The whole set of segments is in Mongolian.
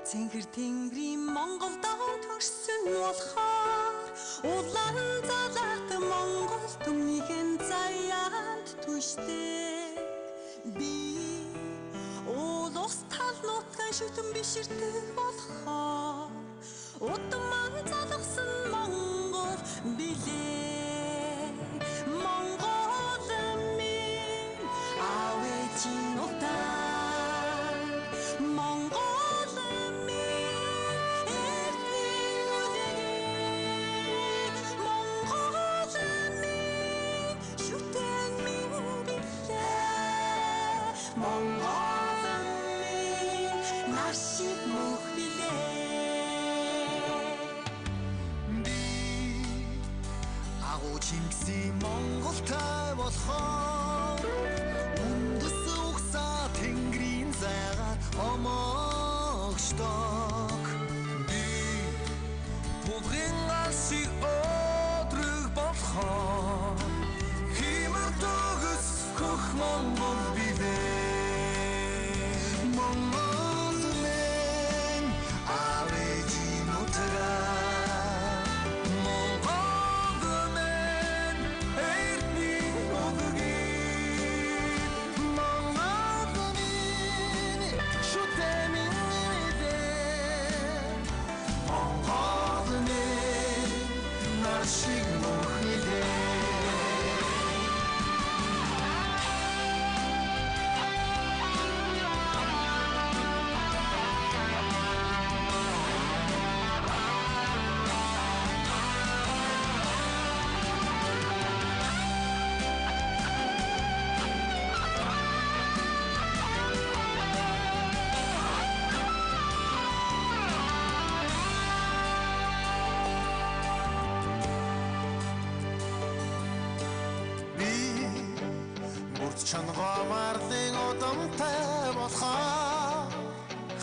Цэнхэр тэнгэрийн Монгол даун төрсөн болохоор улаан залаат Монгол түмнийхэн заяанд түшдэг би улус тал нутгийн шүтэн биширдэг болохоор удман залгсан Монгол билээ Монгол минь авэжин утаа Монгол минь эртний үдээ Монгол минь шүтэн минь билээ Монгол минь нашиг мөх билээ Чингисийн Монголтай болохоор үндэс угсаа тэнгэрийн зайгаар омогшдог би бүхэн алсыг өдрөг болохоор химэр төгс хөх Монгол билээ Монгол минь авэжин утгаа Чангой марлын удамтай болохоор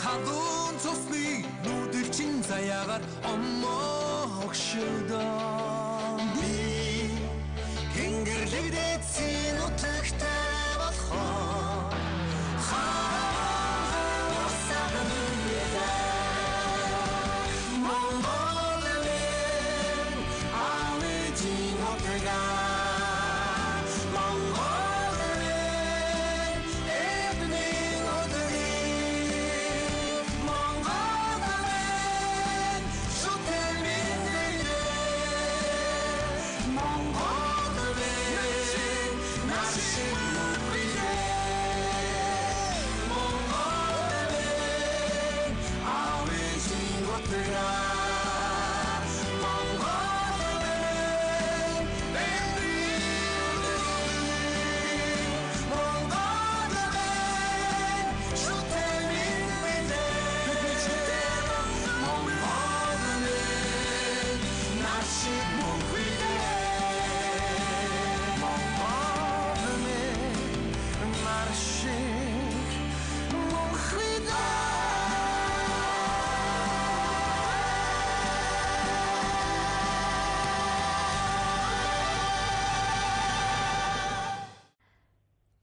хадуун цусны нүдэрчин заяагаар омогшдог би хингэрлэгдээцийн утагтай болохоор хавсаг нүдээ Монгол минь авэжин утгаа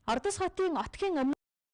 Ордос хотын Отгийн